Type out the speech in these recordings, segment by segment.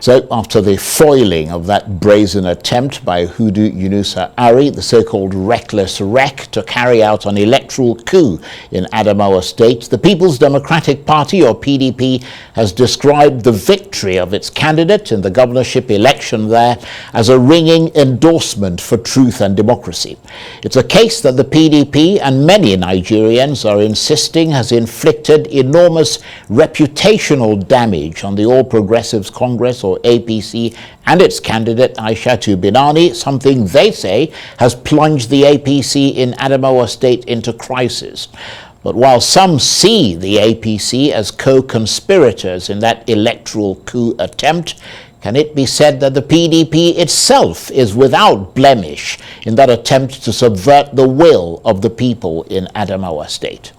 So after the foiling of that brazen attempt by Hudu Yunusa Ari, the so-called reckless wreck, to carry out an electoral coup in Adamawa State, the People's Democratic Party, or PDP, has described the victory of its candidate in the governorship election there as a ringing endorsement for truth and democracy. It's a case that the PDP and many Nigerians are insisting has inflicted enormous reputational damage on the All Progressives Congress, or APC, and its candidate Aisha Buharis, something they say has plunged the APC in Adamawa State into crisis. But while some see the APC as co-conspirators in that electoral coup attempt, can it be said that the PDP itself is without blemish in that attempt to subvert the will of the people in Adamawa State?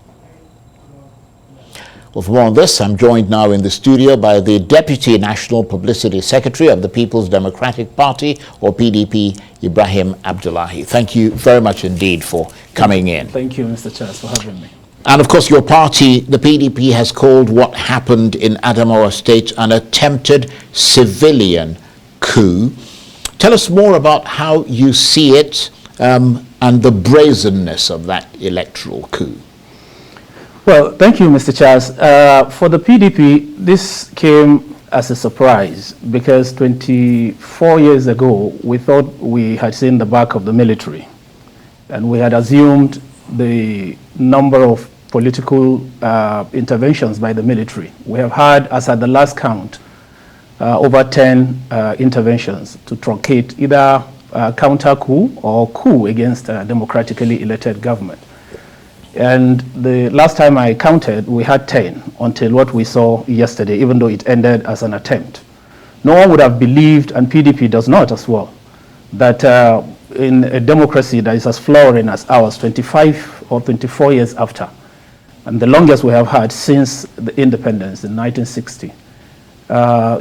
Well, for more on this, I'm joined now in the studio by the Deputy National Publicity Secretary of the People's Democratic Party, or PDP, Ibrahim Abdullahi. Thank you very much indeed for coming in. Thank you, Mr. Charles, for having me. And of course, your party, the PDP, has called what happened in Adamawa State an attempted civilian coup. Tell us more about how you see it and the brazenness of that electoral coup. Well, thank you, Mr. Charles. For the PDP, this came as a surprise because 24 years ago, we thought we had seen the back of the military, and we had assumed the number of political interventions by the military. We have had, as at the last count, over 10 interventions to truncate either counter coup or coup against a democratically elected government. And the last time I counted, we had 10 until what we saw yesterday, even though it ended as an attempt. No one would have believed, and PDP does not as well, that in a democracy that is as flowering as ours, 25 or 24 years after, and the longest we have had since the independence in 1960,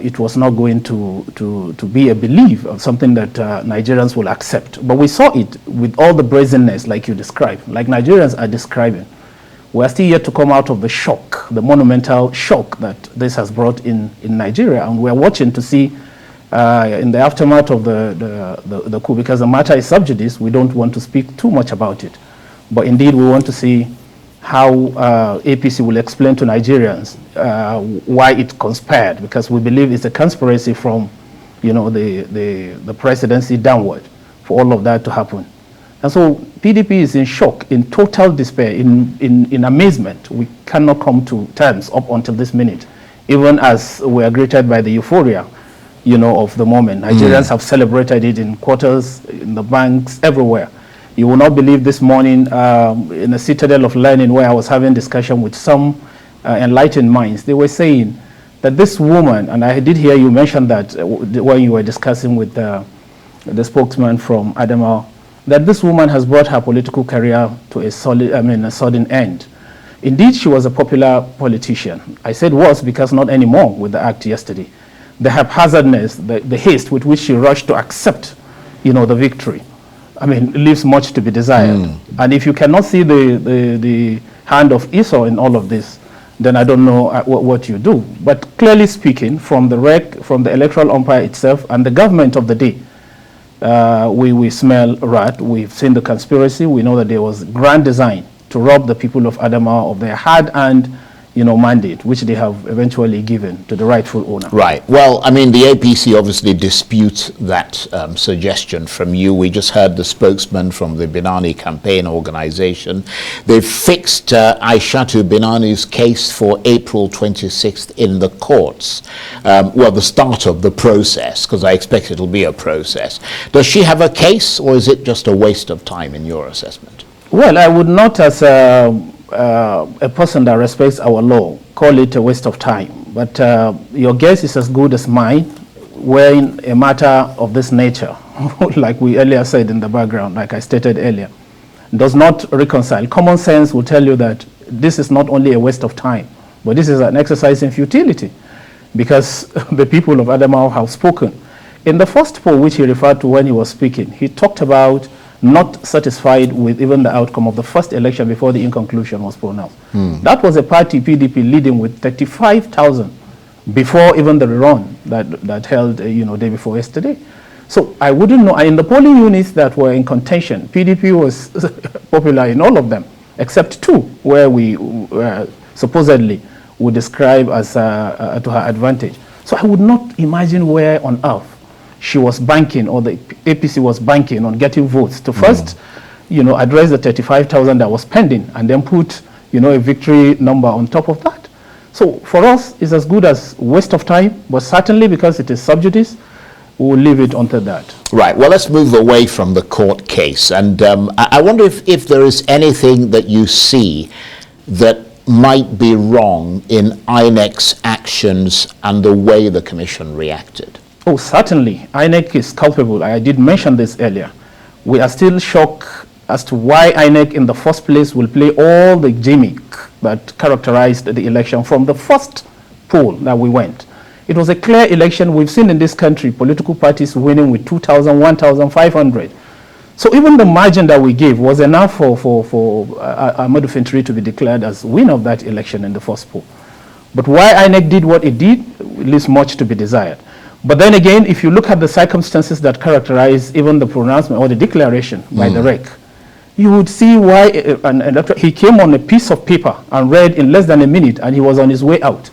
it was not going to be a belief of something that Nigerians will accept. But we saw it with all the brazenness, like you described, like Nigerians are describing. We are still yet to come out of the shock, the monumental shock that this has brought in Nigeria, and we are watching to see in the aftermath of the coup, because the matter is sub judice, we don't want to speak too much about it. But indeed, we want to see how APC will explain to Nigerians why it conspired, because we believe it's a conspiracy from, you know, the presidency downward for all of that to happen. And so PDP is in shock, in total despair, in amazement. We cannot come to terms up until this minute, even as we are greeted by the euphoria, you know, of the moment. Nigerians have celebrated it in quarters, in the banks, everywhere. You will not believe this morning in a citadel of learning where I was having discussion with some enlightened minds. They were saying that this woman, and I did hear you mention that when you were discussing with the spokesman from Adamawa, that this woman has brought her political career to a sudden end. Indeed, she was a popular politician. I said was because not anymore with the act yesterday. The haphazardness, the haste with which she rushed to accept, you know, the victory, I mean, leaves much to be desired. And if you cannot see the hand of Esau in all of this, then I don't know what you do. But clearly speaking, from the electoral umpire itself and the government of the day, we smell rat. We've seen the conspiracy. We know that there was grand design to rob the people of Adamawa of their hard-earned, you know, mandate, which they have eventually given to the rightful owner. Right. Well, I mean, the APC obviously disputes that suggestion from you. We just heard the spokesman from the Binani campaign organization. They've fixed Aisha Buharis' case for April 26th in the courts. Well, the start of the process, because I expect it'll be a process. Does she have a case, or is it just a waste of time in your assessment? Well, I would not, as a person that respects our law, call it a waste of time. But your guess is as good as mine when a matter of this nature, like we earlier said in the background, like I stated earlier, does not reconcile. Common sense will tell you that this is not only a waste of time, but this is an exercise in futility, because the people of Adamawa have spoken. In the first poll which he referred to when he was speaking, he talked about not satisfied with even the outcome of the first election before the inconclusion was pronounced. That was a party, PDP, leading with 35,000 before even the run that held, day before yesterday. So I wouldn't know. In the polling units that were in contention, PDP was popular in all of them, except two, where we supposedly would describe as to her advantage. So I would not imagine where on earth she was banking, or the APC was banking on getting votes to first, address the 35,000 that was pending, and then put, a victory number on top of that. So for us, it's as good as waste of time, but certainly because it is sub judice, we will leave it until that. Right. Well, let's move away from the court case. And I wonder if there is anything that you see that might be wrong in INEC's actions and the way the commission reacted. Oh, certainly. INEC is culpable. I did mention this earlier. We are still shocked as to why INEC in the first place will play all the gimmick that characterized the election from the first poll that we went. It was a clear election. We've seen in this country political parties winning with 2,000, 1,500. So even the margin that we gave was enough for Ahmadu Fintiri to be declared as winner of that election in the first poll. But why INEC did what it did leaves much to be desired. But then again, if you look at the circumstances that characterize even the pronouncement or the declaration by the REC, you would see why he came on a piece of paper and read in less than a minute, and he was on his way out.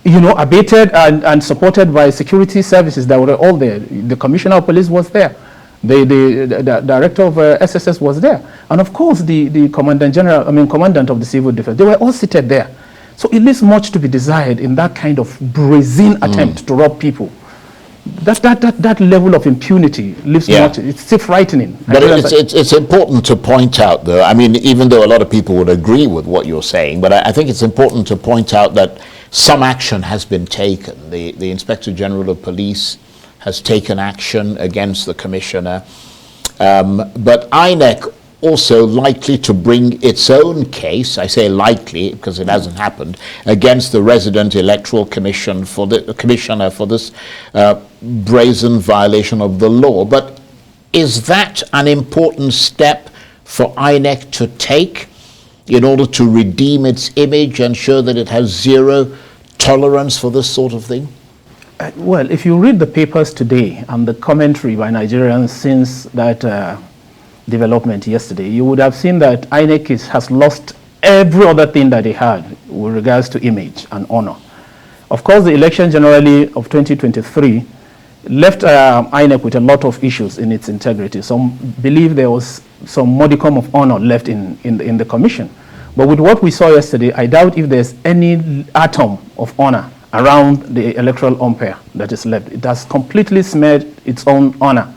Abated and supported by security services that were all there. The commissioner of police was there. The director of SSS was there. And of course, the commandant of the civil defense, they were all seated there. So it leaves much to be desired in that kind of brazen attempt to rob people. That level of impunity leaves much. It's still frightening. But it's important to point out, though, I mean, even though a lot of people would agree with what you're saying, but I think it's important to point out that some action has been taken. The Inspector General of Police has taken action against the commissioner. But INEC also likely to bring its own case, I say likely because it hasn't happened, against the resident electoral commissioner for this brazen violation of the law. But is that an important step for INEC to take in order to redeem its image and show that it has zero tolerance for this sort of thing? Well, if you read the papers today and the commentary by Nigerians since that development yesterday, you would have seen that INEC has lost every other thing that they had with regards to image and honor. Of course, the election generally of 2023 left INEC with a lot of issues in its integrity. Some believe there was some modicum of honor left in the commission. But with what we saw yesterday, I doubt if there's any atom of honor around the electoral umpire that is left. It has completely smeared its own honor.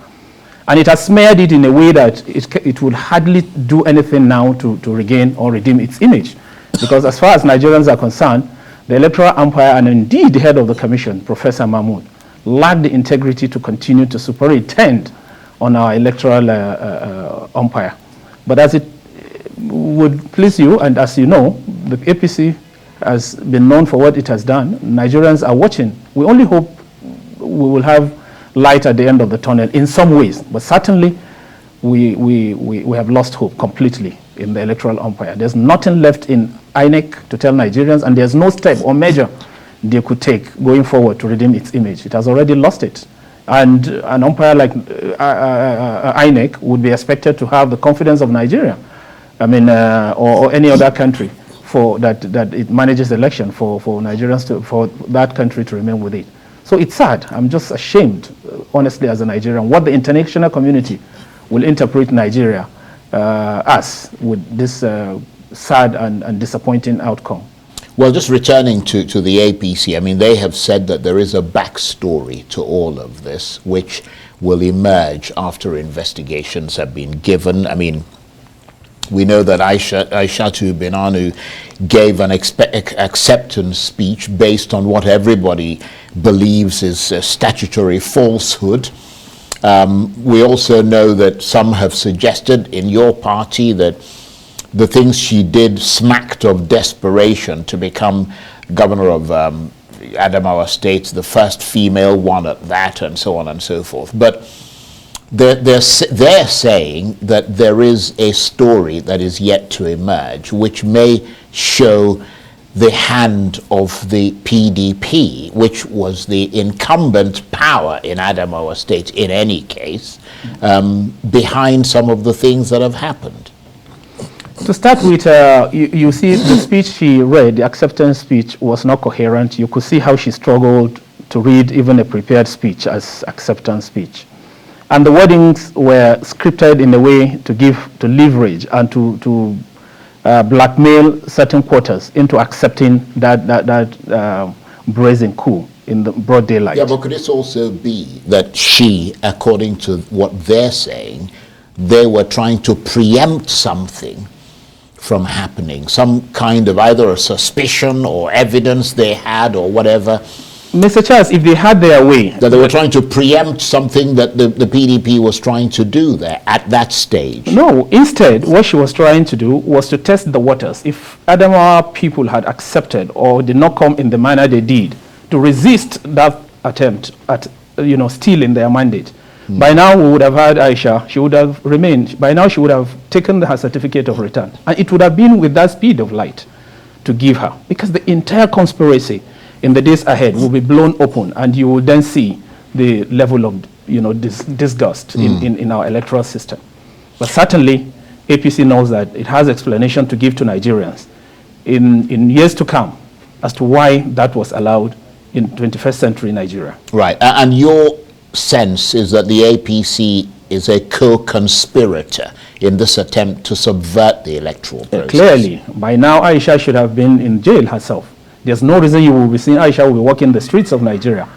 And it has smeared it in a way that it would hardly do anything now to regain or redeem its image. Because as far as Nigerians are concerned, the electoral umpire and indeed the head of the commission, Professor Mahmood, lacked the integrity to continue to superintend on our electoral umpire. But as it would please you, and as you know, the APC has been known for what it has done. Nigerians are watching. We only hope we will have light at the end of the tunnel in some ways, but certainly we have lost hope completely in the electoral umpire. There's nothing left in INEC to tell Nigerians, and there's no step or measure they could take going forward to redeem its image. It has already lost it. And an umpire like INEC would be expected to have the confidence of Nigeria, or any other country for that it manages the election for Nigerians for that country to remain with it. So it's sad. I'm just ashamed, honestly, as a Nigerian, what the international community will interpret Nigeria as with this sad and disappointing outcome. Well, just returning to the APC, I mean, they have said that there is a backstory to all of this, which will emerge after investigations have been given. I mean, we know that Aisha Buharis gave an acceptance speech based on what everybody believes is a statutory falsehood. We also know that some have suggested in your party that the things she did smacked of desperation to become governor of Adamawa State, the first female one at that, and so on and so forth. But they're saying that there is a story that is yet to emerge, which may show the hand of the PDP, which was the incumbent power in Adamawa State in any case, behind some of the things that have happened? To start with, you see the speech she read, the acceptance speech, was not coherent. You could see how she struggled to read even a prepared speech as acceptance speech. And the wordings were scripted in a way to leverage and to blackmail certain quarters into accepting that brazen coup in the broad daylight. Yeah, but could it also be that she, according to what they're saying, they were trying to preempt something from happening, some kind of either a suspicion or evidence they had or whatever? Mr. Charles, if they had their way... That they were trying to preempt something that the PDP was trying to do there at that stage? No, instead, what she was trying to do was to test the waters. If Adamawa people had accepted or did not come in the manner they did to resist that attempt at, stealing their mandate, by now we would have had Aisha, she would have remained. By now she would have taken her certificate of return. And it would have been with that speed of light to give her. Because the entire conspiracy in the days ahead will be blown open, and you will then see the level of disgust in our electoral system. But certainly, APC knows that it has explanation to give to Nigerians in years to come as to why that was allowed in 21st century Nigeria. Right, and your sense is that the APC is a co-conspirator in this attempt to subvert the electoral process? Clearly, by now Aisha should have been in jail herself. There's no reason you will be seeing Aisha will be walking the streets of Nigeria,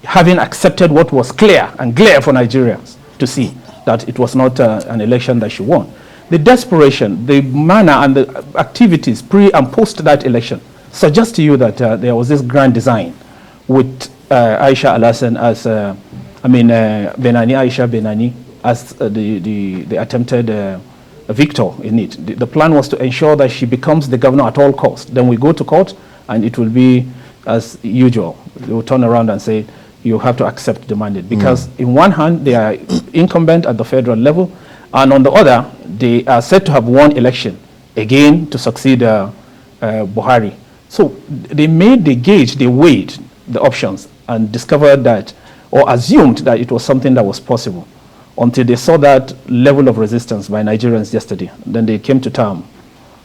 having accepted what was clear and glare for Nigerians to see that it was not an election that she won. The desperation, the manner and the activities pre and post that election suggest to you that there was this grand design with Aisha Alassane as, Benani, Aisha Benani as the attempted victor in it. The plan was to ensure that she becomes the governor at all costs. Then we go to court, and it will be as usual. They will turn around and say, you have to accept the mandate. Because in one hand, they are incumbent at the federal level, and on the other, they are said to have won election again to succeed Buhari. So they weighed the options and discovered that, or assumed that it was something that was possible, until they saw that level of resistance by Nigerians yesterday. Then they came to terms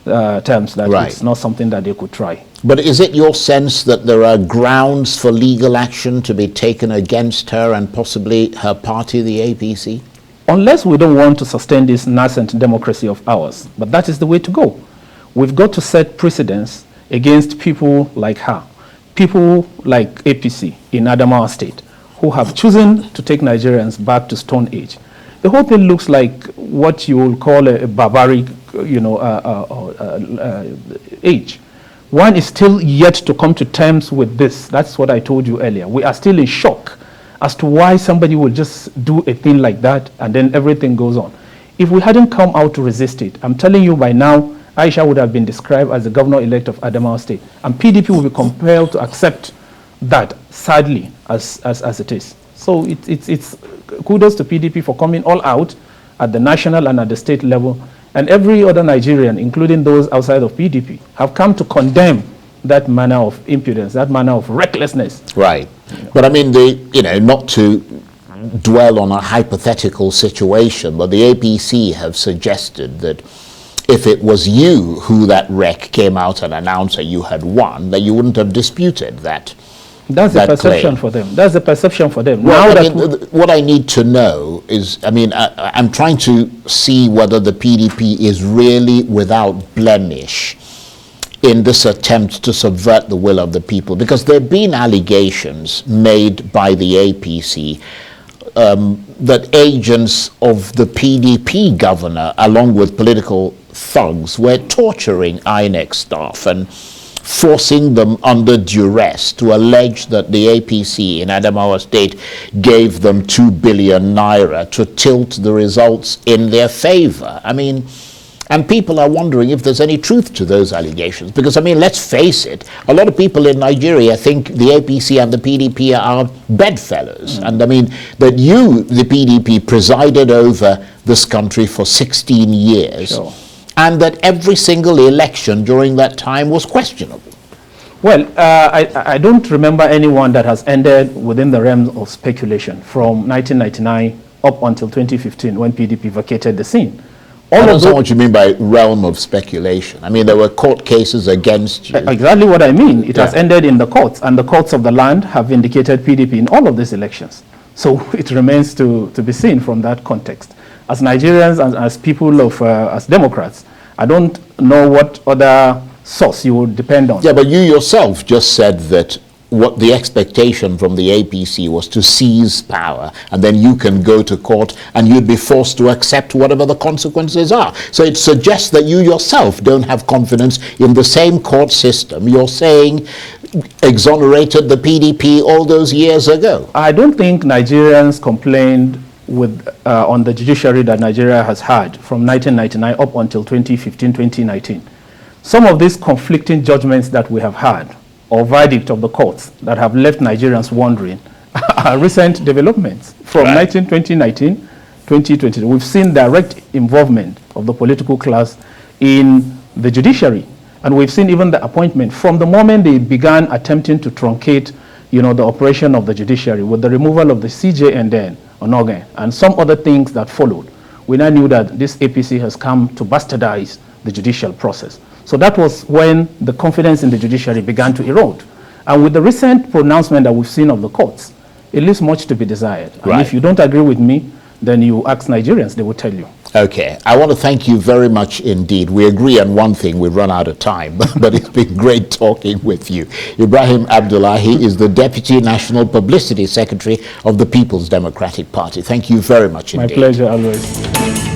that it's not something that they could try. But is it your sense that there are grounds for legal action to be taken against her and possibly her party, the APC? Unless we don't want to sustain this nascent democracy of ours. But that is the way to go. We've got to set precedents against people like her, people like APC in Adamawa State, who have chosen to take Nigerians back to Stone Age. The whole thing looks like what you will call a barbaric, age. One is still yet to come to terms with this. That's what I told you earlier. We are still in shock as to why somebody will just do a thing like that and then everything goes on. If we hadn't come out to resist it, I'm telling you by now, Aisha would have been described as the governor-elect of Adamawa State, and PDP will be compelled to accept that, sadly, as it is. So it's kudos to PDP for coming all out at the national and at the state level, and every other Nigerian, including those outside of PDP, have come to condemn that manner of impudence, that manner of recklessness. Right. But I mean, not to dwell on a hypothetical situation, but the APC have suggested that if it was you who that wreck came out and announced that you had won, that you wouldn't have disputed that. That's the perception claim. for them. That's the perception for them. Well, what I need to know is, I'm trying to see whether the PDP is really without blemish in this attempt to subvert the will of the people, because there have been allegations made by the APC that agents of the PDP governor, along with political thugs, were torturing INEC staff and forcing them under duress to allege that the APC in Adamawa State gave them 2 billion naira to tilt the results in their favor. And people are wondering if there's any truth to those allegations. Because, let's face it, a lot of people in Nigeria think the APC and the PDP are bedfellows. And that you, the PDP, presided over this country for 16 years. Sure. And that every single election during that time was questionable. Well, I don't remember anyone that has ended within the realm of speculation from 1999 up until 2015 when PDP vacated the scene. I don't know what you mean by realm of speculation. I mean, there were court cases against you. Exactly what I mean. It has ended in the courts, and the courts of the land have vindicated PDP in all of these elections. So it remains to be seen from that context. As Nigerians and as people of, as Democrats, I don't know what other source you would depend on. Yeah, but you yourself just said that what the expectation from the APC was to seize power, and then you can go to court and you'd be forced to accept whatever the consequences are. So it suggests that you yourself don't have confidence in the same court system you're saying exonerated the PDP all those years ago. I don't think Nigerians complained with on the judiciary that Nigeria has had from 1999 up until 2015, 2019. Some of these conflicting judgments that we have had, or verdict of the courts that have left Nigerians wondering, are recent developments from 2019, 2020. We've seen direct involvement of the political class in the judiciary, and we've seen even the appointment from the moment they began attempting to truncate, the operation of the judiciary with the removal of the CJ and then Onogen and some other things that followed. We now knew that this APC has come to bastardize the judicial process. So that was when the confidence in the judiciary began to erode. And with the recent pronouncement that we've seen of the courts, it leaves much to be desired. And if you don't agree with me, then you ask Nigerians, they will tell you. Okay, I want to thank you very much indeed. We agree on one thing, we've run out of time, but it's been great talking with you. Ibrahim Abdullahi is the Deputy National Publicity Secretary of the People's Democratic Party. Thank you very much indeed. My pleasure, always.